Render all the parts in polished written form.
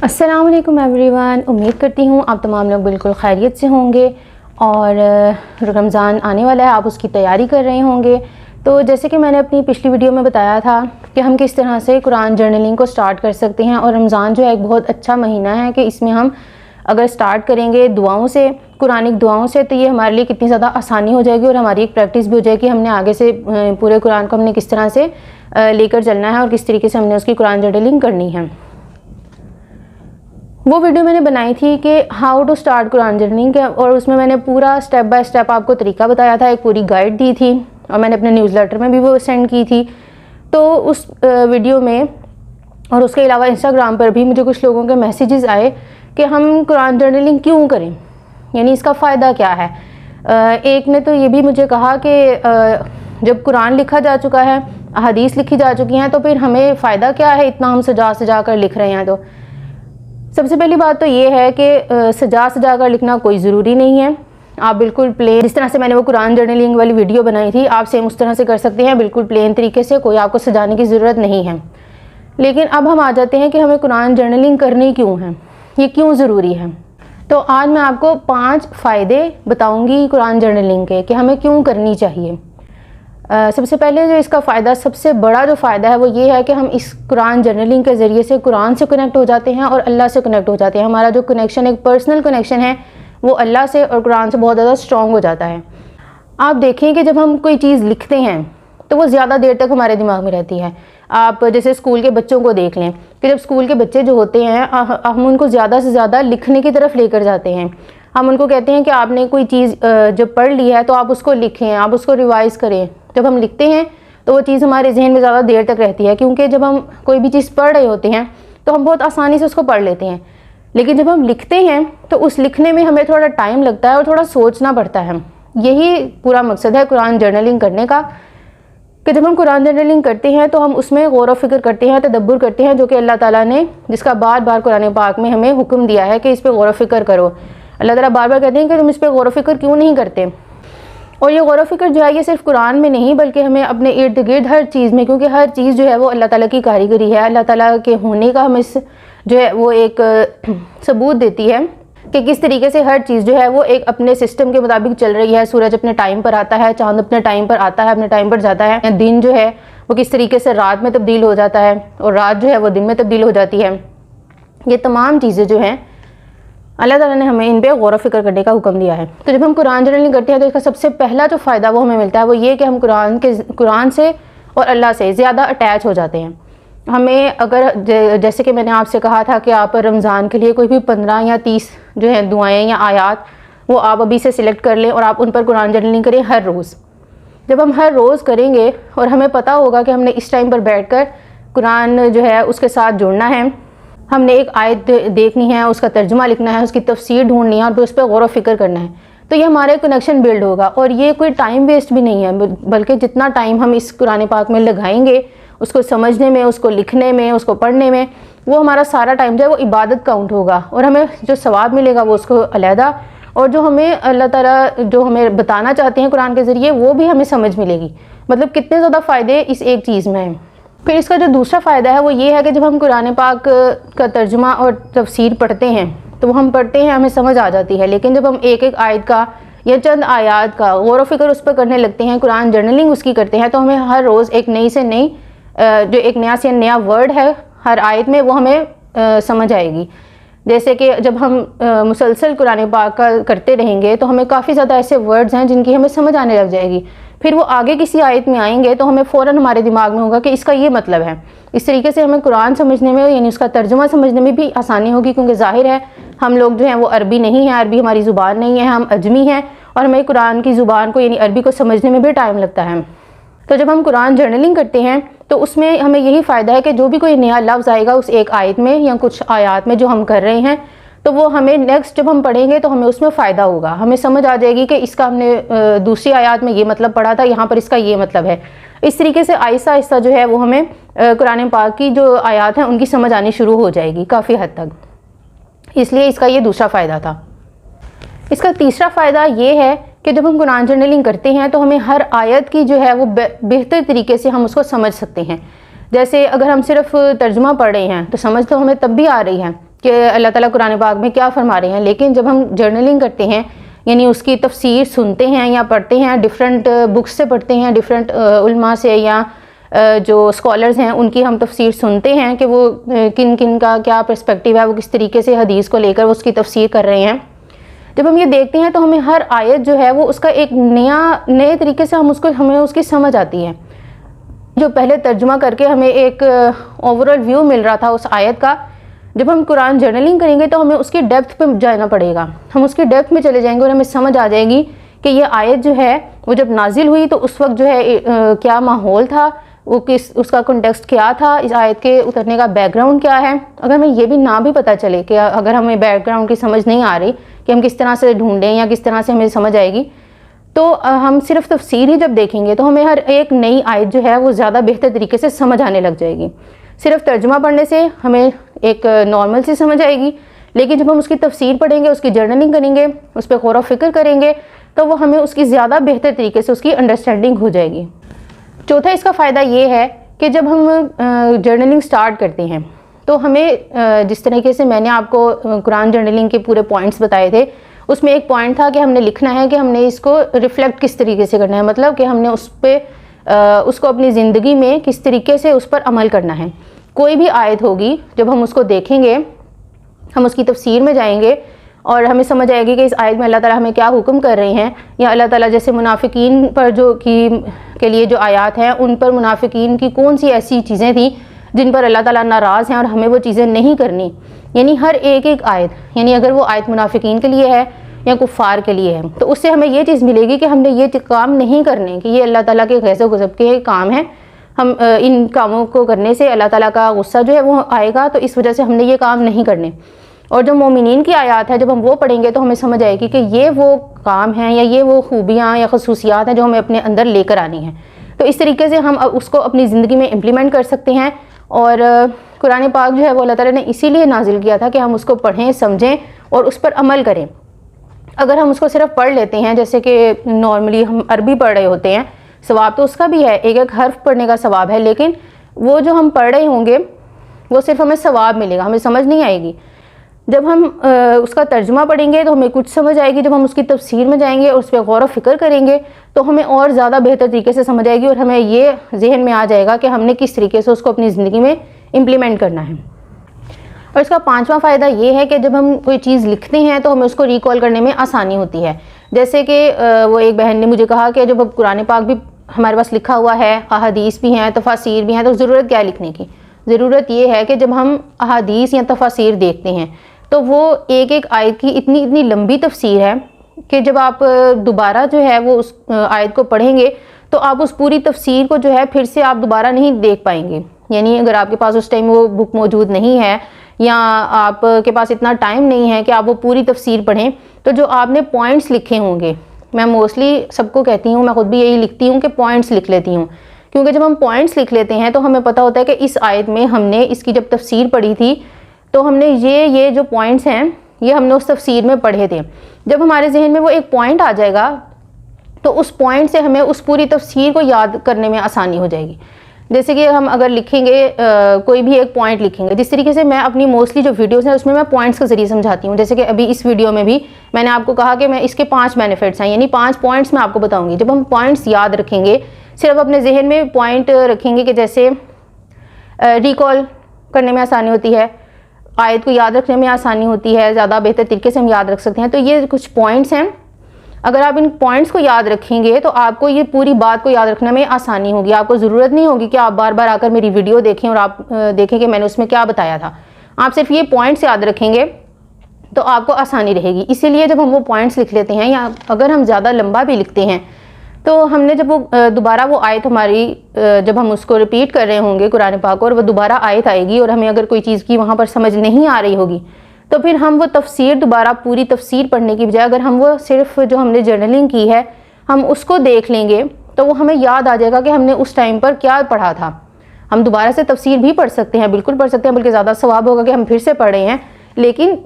अस्सलाम वालेकुम एवरीवन। उम्मीद करती हूँ आप तमाम लोग बिल्कुल खैरियत से होंगे और रमज़ान आने वाला है, आप उसकी तैयारी कर रहे होंगे। तो जैसे कि मैंने अपनी पिछली वीडियो में बताया था कि हम किस तरह से कुरान जर्नलिंग को स्टार्ट कर सकते हैं, और रमज़ान जो है एक बहुत अच्छा महीना है कि इसमें हम अगर स्टार्ट करेंगे दुआओं से, कुरानिक दुआओं से, तो ये हमारे लिए कितनी ज़्यादा आसानी हो जाएगी और हमारी एक प्रैक्टिस भी हो जाएगी। हमने आगे से पूरे कुरान को हमने किस तरह से लेकर चलना है और किस तरीके से हमने उसकी कुरान जर्नलिंग करनी है। वो वीडियो मैंने बनाई थी कि how to start Quran journaling, और उसमें मैंने पूरा स्टेप बाय स्टेप आपको तरीका बताया था, एक पूरी गाइड दी थी और मैंने अपने न्यूज़लेटर में भी वो सेंड की थी। तो उस वीडियो में और उसके अलावा इंस्टाग्राम पर भी मुझे कुछ लोगों के मैसेजेस आए कि हम कुरान जर्नलिंग क्यों करें, यानी इसका फ़ायदा क्या है। एक ने तो ये भी मुझे कहा कि जब कुरान लिखा जा चुका है, अहादीस लिखी जा चुकी हैं, तो फिर हमें फ़ायदा क्या है, इतना हम सजा सजा कर लिख रहे हैं। तो सबसे पहली बात तो ये है कि सजा सजा कर लिखना कोई ज़रूरी नहीं है। आप बिल्कुल प्लेन, जिस तरह से मैंने वो कुरान जर्नलिंग वाली वीडियो बनाई थी, आप सेम उस तरह से कर सकते हैं, बिल्कुल प्लेन तरीके से, कोई आपको सजाने की ज़रूरत नहीं है। लेकिन अब हम आ जाते हैं कि हमें कुरान जर्नलिंग करनी क्यों है, ये क्यों ज़रूरी है। तो आज मैं आपको 5 फ़ायदे बताऊँगी कुरान जर्नलिंग के कि हमें क्यों करनी चाहिए। सबसे पहले जो इसका फ़ायदा, सबसे बड़ा जो फ़ायदा है वो ये है कि हम इस कुरान जर्नलिंग के ज़रिए से कुरान से कनेक्ट हो जाते हैं और अल्लाह से कनेक्ट हो जाते हैं। हमारा जो कनेक्शन, एक पर्सनल कनेक्शन है, वो अल्लाह से और कुरान से बहुत ज़्यादा स्ट्रॉन्ग हो जाता है। आप देखें कि जब हम कोई चीज़ लिखते हैं तो वो ज़्यादा देर तक हमारे दिमाग में रहती है। आप जैसे स्कूल के बच्चों को देख लें कि जब स्कूल के बच्चे जो होते हैं, हम उनको ज़्यादा से ज़्यादा लिखने की तरफ लेकर जाते हैं। हम उनको कहते हैं कि आपने कोई चीज़ जब पढ़ ली है तो आप उसको लिखें, आप उसको रिवाइज़ करें। जब हम लिखते हैं तो वो चीज़ हमारे जहन में ज़्यादा देर तक रहती है, क्योंकि जब हम कोई भी चीज़ पढ़ रहे होते हैं तो हम बहुत आसानी से उसको पढ़ लेते हैं। लेकिन जब हम लिखते हैं तो उस लिखने में हमें थोड़ा टाइम लगता है और थोड़ा सोचना पड़ता है। यही पूरा मकसद है कुरान जर्नलिंग करने का, कि जब हम कुरान जर्नलिंग करते हैं तो हम उसमें गौर व फिक्र करते हैं, तदब्बुर करते हैं, जो कि अल्लाह ताला ने, जिसका बार बार कुरान पाक में हमें हुक्म दिया है कि इस पर गौर व फिक्र करो। अल्लाह ताला बार बार कहते हैं कि तुम इस पर गौर व फिक्र क्यों नहीं करते। और ये गौर व फिक्र जो है ये सिर्फ कुरान में नहीं, बल्कि हमें अपने इर्द गिर्द हर चीज़ में, क्योंकि हर चीज़ जो है वो अल्लाह ताला की कारीगरी है, अल्लाह ताला के होने का हमें जो है वो एक सबूत देती है कि किस तरीके से हर चीज़ जो है वो एक अपने सिस्टम के मुताबिक चल रही है। सूरज अपने टाइम पर आता है, चांद अपने टाइम पर आता है, अपने टाइम पर जाता है। दिन जो है वो किस तरीके से रात में तब्दील हो जाता है और रात जो है वो दिन में तब्दील हो जाती है। ये तमाम चीज़ें जो हैं अल्लाह ताला ने हमें इन पे गौर व फिक्र करने का हुक्म दिया है। तो जब हम कुरान जर्नलिंग करते हैं तो इसका सबसे पहला जो फ़ायदा वो हमें मिलता है वो ये कि हम कुरान से और अल्लाह से ज़्यादा अटैच हो जाते हैं। हमें अगर जैसे कि मैंने आपसे कहा था कि आप रमज़ान के लिए कोई भी 15 या 30 जो है दुआएँ या आयात, वो आप अभी से सिलेक्ट कर लें और आप उन पर कुरान जर्नलिंग करें हर रोज़। जब हम हर रोज़ करेंगे और हमें पता होगा कि हमने इस टाइम पर बैठकर कुरान जो है उसके साथ जुड़ना है, हमने एक आयत देखनी है, उसका तर्जुमा लिखना है, उसकी तफसीर ढूंढनी है और फिर उस पर गौर व फिक्र करना है, तो ये हमारे कनेक्शन बिल्ड होगा। और ये कोई टाइम वेस्ट भी नहीं है, बल्कि जितना टाइम हम इस कुरान पाक में लगाएंगे, उसको समझने में, उसको लिखने में, उसको पढ़ने में, वो हमारा सारा टाइम जो है वो इबादत काउंट होगा और हमें जो सवाब मिलेगा वो उसको अलहदा, और जो हमें अल्लाह ताला जो हमें बताना चाहते हैं कुरान के ज़रिए वो भी हमें समझ मिलेगी। मतलब कितने ज़्यादा फ़ायदे इस एक चीज़ में हैं। फिर इसका जो दूसरा फ़ायदा है वो ये है कि जब हम कुरान पाक का तर्जुमा और तफसीर पढ़ते हैं तो वो हम पढ़ते हैं, हमें समझ आ जाती है। लेकिन जब हम एक एक आयत का या चंद आयात का गौर व फिक्र उस पर करने लगते हैं, कुरान जर्नलिंग उसकी करते हैं, तो हमें हर रोज़ एक नई से नई जो एक नया से नया वर्ड है हर आयत में, वो हमें समझ आएगी। जैसे कि जब हम मुसलसल कुरान पाक का करते रहेंगे तो हमें काफ़ी ज़्यादा ऐसे वर्ड्स हैं जिनकी हमें समझ आने लग जाएगी। फिर वो आगे किसी आयत में आएंगे तो हमें फ़ौरन हमारे दिमाग में होगा कि इसका ये मतलब है। इस तरीके से हमें कुरान समझने में, यानी उसका तर्जुमा समझने में भी आसानी होगी, क्योंकि ज़ाहिर है हम लोग जो हैं वो अरबी नहीं है, अरबी हमारी ज़ुबान नहीं है, हम अजमी हैं और हमें कुरान की ज़ुबान को यानी अरबी को समझने में भी टाइम लगता है। तो जब हम कुरान जर्नलिंग करते हैं तो उसमें हमें यही फ़ायदा है कि जो भी कोई नया लफ्ज़ आएगा उस एक आयत में या कुछ आयात में जो हम कर रहे हैं, तो वो हमें नेक्स्ट जब हम पढ़ेंगे तो हमें उसमें फ़ायदा होगा। हमें समझ आ जाएगी कि इसका हमने दूसरी आयत में ये मतलब पढ़ा था, यहाँ पर इसका ये मतलब है। इस तरीके से आहिस्ता आहिस्ता जो है वो हमें कुरान पाक की जो आयत हैं उनकी समझ आनी शुरू हो जाएगी काफ़ी हद तक। इसलिए इसका ये दूसरा फ़ायदा था। इसका तीसरा फ़ायदा ये है कि जब हम कुरान जर्नलिंग करते हैं तो हमें हर आयत की जो है वो बेहतर तरीके से हम उसको समझ सकते हैं। जैसे अगर हम सिर्फ तर्जुमा पढ़ रहे हैं तो समझ तो हमें तब भी आ रही है, कि अल्लाह ताला कुरान पाक में क्या फरमा रहे हैं। लेकिन जब हम जर्नलिंग करते हैं, यानी उसकी तफसीर सुनते हैं या पढ़ते हैं, डिफरेंट बुक्स से पढ़ते हैं, डिफरेंट उलमा से या जो स्कॉलर्स हैं उनकी हम तफसीर सुनते हैं कि वो किन किन का क्या पर्सपेक्टिव है, वो किस तरीके से हदीस को लेकर वो उसकी तफसीर कर रहे हैं। जब हम ये देखते हैं तो हमें हर आयत जो है वो उसका एक नए तरीके से हमें उसकी समझ आती है। जो पहले तर्जुमा करके हमें एक ओवरऑल व्यू मिल रहा था उस आयत का, जब हम कुरान जर्नलिंग करेंगे तो हमें उसकी डेप्थ पे जाना पड़ेगा। हम उसकी डेप्थ में चले जाएंगे और हमें समझ आ जाएगी कि ये आयत जो है वो जब नाजिल हुई तो उस वक्त जो है क्या माहौल था, वो उसका कॉन्टेक्स्ट क्या था, इस आयत के उतरने का बैकग्राउंड क्या है। अगर हमें ये भी ना भी पता चले कि अगर हमें बैकग्राउंड की समझ नहीं आ रही कि हम किस तरह से ढूंढें या किस तरह से हमें समझ आएगी, तो हम सिर्फ तफसीर ही जब देखेंगे तो हमें हर एक नई आयत जो है वो ज़्यादा बेहतर तरीके से समझ आने लग जाएगी। सिर्फ तर्जुमा पढ़ने से हमें एक नॉर्मल सी समझ आएगी, लेकिन जब हम उसकी तफसीर पढ़ेंगे, उसकी जर्नलिंग करेंगे, उस पर गौर व फिक्र करेंगे, तो वो हमें उसकी ज़्यादा बेहतर तरीके से उसकी अंडरस्टैंडिंग हो जाएगी। चौथा इसका फ़ायदा ये है कि जब हम जर्नलिंग स्टार्ट करते हैं तो हमें जिस तरीके से मैंने आपको कुरान जर्नलिंग के पूरे पॉइंट्स बताए थे, उसमें एक पॉइंट था कि हमने लिखना है कि हमने इसको रिफ़्लेक्ट किस तरीके से करना है, मतलब कि हमने उस पर उसको अपनी ज़िंदगी में किस तरीके से उस पर अमल करना है। कोई भी आयत होगी, जब हम उसको देखेंगे, हम उसकी तफसीर में जाएंगे और हमें समझ आएगी कि इस आयत में अल्लाह ताला हमें क्या हुक्म कर रहे हैं, या अल्लाह ताला जैसे मुनाफिकीन पर के लिए जो आयत हैं उन पर मुनाफिकीन की कौन सी ऐसी चीज़ें थी जिन पर अल्लाह ताला नाराज़ हैं और हमें वो चीज़ें नहीं करनी। यानी हर एक आयत, यानी अगर वो आयत मुनाफिकीन के लिए है या कुफ़ार के लिए है, तो उससे हमें ये चीज़ मिलेगी कि हमने ये काम नहीं करने, कि ये अल्लाह ताला के गज़ब गज़ब के काम हैं। हम इन कामों को करने से अल्लाह ताला का गुस्सा जो है वो आएगा, तो इस वजह से हमने ये काम नहीं करने। और जो मोमिनीन की आयत है, जब हम वो पढ़ेंगे तो हमें समझ आएगी कि ये वो काम हैं या ये वो खूबियाँ या खसूसियात हैं जो हमें अपने अंदर लेकर आनी हैं। तो इस तरीके से हम उसको अपनी ज़िंदगी में इम्प्लीमेंट कर सकते हैं। और कुरान पाक जो है वो अल्लाह ताला ने इसीलिए नाजिल किया था कि हम उसको पढ़ें, समझें और उस पर अमल करें। अगर हम उसको सिर्फ पढ़ लेते हैं, जैसे कि नॉर्मली हम अरबी पढ़ रहे होते हैं, सवाब तो उसका भी है, एक एक हर्फ पढ़ने का सवाब है, लेकिन वो जो हम पढ़ रहे होंगे वो सिर्फ हमें सवाब मिलेगा, हमें समझ नहीं आएगी। जब हम उसका तर्जुमा पढ़ेंगे तो हमें कुछ समझ आएगी, जब हम उसकी तफसीर में जाएंगे और उस पर गौर व फिक्र करेंगे तो हमें और ज़्यादा बेहतर तरीके से समझ आएगी और हमें ये जहन में आ जाएगा कि हमने किस तरीके से उसको अपनी ज़िंदगी में इम्प्लीमेंट करना है। और इसका पांचवा फ़ायदा ये है कि जब हम कोई चीज़ लिखते हैं तो हमें उसको रिकॉल करने में आसानी होती है। जैसे कि वो एक बहन ने मुझे कहा कि जब अब कुरान पाक भी हमारे पास लिखा हुआ है, अहादीस भी हैं, तफासीर भी हैं, तो ज़रूरत क्या है लिखने की। ज़रूरत ये है कि जब हम अहादीस या तफासीर देखते हैं तो वो एक एक आयत की इतनी इतनी लंबी तफसीर है कि जब आप दोबारा जो है वो उस आयत को पढ़ेंगे तो आप उस पूरी तफसीर को जो है फिर से आप दोबारा नहीं देख पाएंगे। यानी अगर आपके पास उस टाइम वो बुक मौजूद नहीं है या आपके पास इतना टाइम नहीं है कि आप वो पूरी तफसीर पढ़ें, तो जो आपने पॉइंट्स लिखे होंगे, मैं मोस्टली सबको कहती हूँ, मैं ख़ुद भी यही लिखती हूँ कि पॉइंट्स लिख लेती हूँ, क्योंकि जब हम पॉइंट्स लिख लेते हैं तो हमें पता होता है कि इस आयत में हमने इसकी जब तफसीर पढ़ी थी तो हमने ये जो पॉइंट्स हैं ये हमने उस तफसीर में पढ़े थे। जब हमारे जहन में वो एक पॉइंट आ जाएगा तो उस पॉइंट से हमें उस पूरी तफसीर को याद करने में आसानी हो जाएगी। जैसे कि हम अगर लिखेंगे कोई भी एक पॉइंट लिखेंगे, जिस तरीके से मैं अपनी मोस्टली जो वीडियोस हैं उसमें मैं पॉइंट्स के ज़रिए समझाती हूँ। जैसे कि अभी इस वीडियो में भी मैंने आपको कहा कि मैं इसके 5 बेनिफिट्स हैं, यानी 5 पॉइंट्स मैं आपको बताऊँगी। जब हम पॉइंट्स याद रखेंगे, सिर्फ अपने जहन में पॉइंट रखेंगे कि जैसे रिकॉल करने में आसानी होती है, आयत को याद रखने में आसानी होती है, ज़्यादा बेहतर तरीके से हम याद रख सकते हैं। तो ये कुछ पॉइंट्स हैं, अगर आप इन पॉइंट्स को याद रखेंगे तो आपको ये पूरी बात को याद रखने में आसानी होगी। आपको ज़रूरत नहीं होगी कि आप बार बार आकर मेरी वीडियो देखें और आप देखें कि मैंने उसमें क्या बताया था। आप सिर्फ ये पॉइंट्स याद रखेंगे तो आपको आसानी रहेगी। इसीलिए जब हम वो पॉइंट्स लिख लेते हैं या अगर हम ज़्यादा लंबा भी लिखते हैं तो हमने जब वो दोबारा वो आयत हमारी जब हम उसको रिपीट कर रहे होंगे कुरान पाक और वो दोबारा आयत आएगी और हमें अगर कोई चीज़ की वहाँ पर समझ नहीं आ रही होगी तो फिर हम वो तफसीर दोबारा पूरी तफसीर पढ़ने की बजाय अगर हम वो सिर्फ जो हमने जर्नलिंग की है हम उसको देख लेंगे तो वो हमें याद आ जाएगा कि हमने उस टाइम पर क्या पढ़ा था। हम दोबारा से तफसीर भी पढ़ सकते हैं, बिल्कुल पढ़ सकते हैं, बल्कि ज़्यादा सवाब होगा कि हम फिर से पढ़ रहे हैं। लेकिन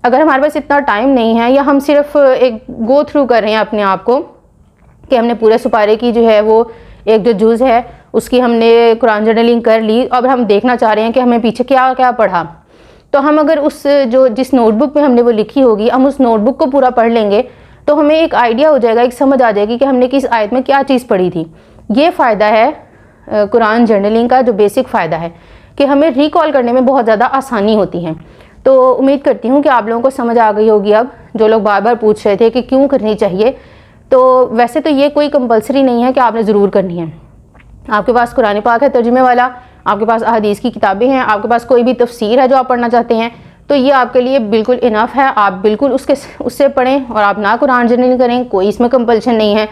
अगर हमारे पास इतना टाइम नहीं है या हम सिर्फ एक गो थ्रू कर रहे हैं अपने आप को कि हमने पूरे सुपारे की जो है वो एक जो जुज़ है उसकी हमने कुरान जर्नलिंग कर ली, अब हम देखना चाह रहे हैं कि हमें पीछे क्या क्या पढ़ा, तो हम अगर उस जिस नोटबुक में हमने वो लिखी होगी, हम उस नोटबुक को पूरा पढ़ लेंगे तो हमें एक आइडिया हो जाएगा, एक समझ आ जाएगी कि हमने किस आयत में क्या चीज़ पढ़ी थी। ये फ़ायदा है कुरान जर्नलिंग का, जो बेसिक फ़ायदा है कि हमें रिकॉल करने में बहुत ज़्यादा आसानी होती है। तो उम्मीद करती हूँ कि आप लोगों को समझ आ गई होगी। अब जो लोग बार बार पूछ रहे थे कि क्यों करनी चाहिए, तो वैसे तो ये कोई कंपलसरी नहीं है कि आपने ज़रूर करनी है। आपके पास कुरान पाक है तर्जुमे वाला, आपके पास अहादीस की किताबें हैं, आपके पास कोई भी तफसीर है जो आप पढ़ना चाहते हैं, तो ये आपके लिए बिल्कुल इनफ है। आप बिल्कुल उससे पढ़ें और आप ना कुरान जर्नलिंग करें, कोई इसमें कंपल्शन नहीं है।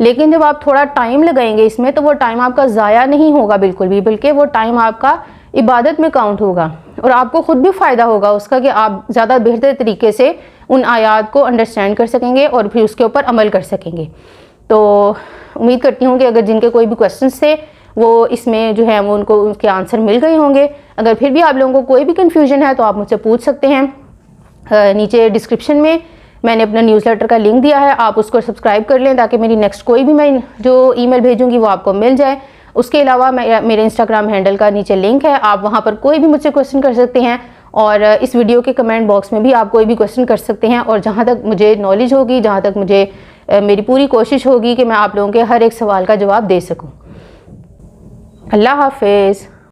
लेकिन जब आप थोड़ा टाइम लगाएंगे इसमें, तो वो टाइम आपका ज़ाया नहीं होगा बिल्कुल भी, बल्कि वो टाइम आपका इबादत में काउंट होगा और आपको ख़ुद भी फ़ायदा होगा उसका कि आप ज़्यादा बेहतर तरीके से उन आयात को अंडरस्टैंड कर सकेंगे और फिर उसके ऊपर अमल कर सकेंगे। तो उम्मीद करती हूँ कि अगर जिनके कोई भी क्वेश्चंस थे वो इसमें जो है वो उनको उनके आंसर मिल गए होंगे। अगर फिर भी आप लोगों को कोई भी कन्फ्यूजन है तो आप मुझसे पूछ सकते हैं। नीचे डिस्क्रिप्शन में मैंने अपना न्यूज़लेटर का लिंक दिया है, आप उसको सब्सक्राइब कर लें ताकि मेरी नेक्स्ट कोई भी मैं जो ईमेल भेजूँगी वो आपको मिल जाए। उसके अलावा मेरे इंस्टाग्राम हैंडल का नीचे लिंक है, आप वहाँ पर कोई भी मुझसे क्वेश्चन कर सकते हैं और इस वीडियो के कमेंट बॉक्स में भी आप कोई भी क्वेश्चन कर सकते हैं। और जहाँ तक मुझे नॉलेज होगी, जहाँ तक मुझे मेरी पूरी कोशिश होगी कि मैं आप लोगों के हर एक सवाल का जवाब दे सकूँ। अल्लाह हाफिज़।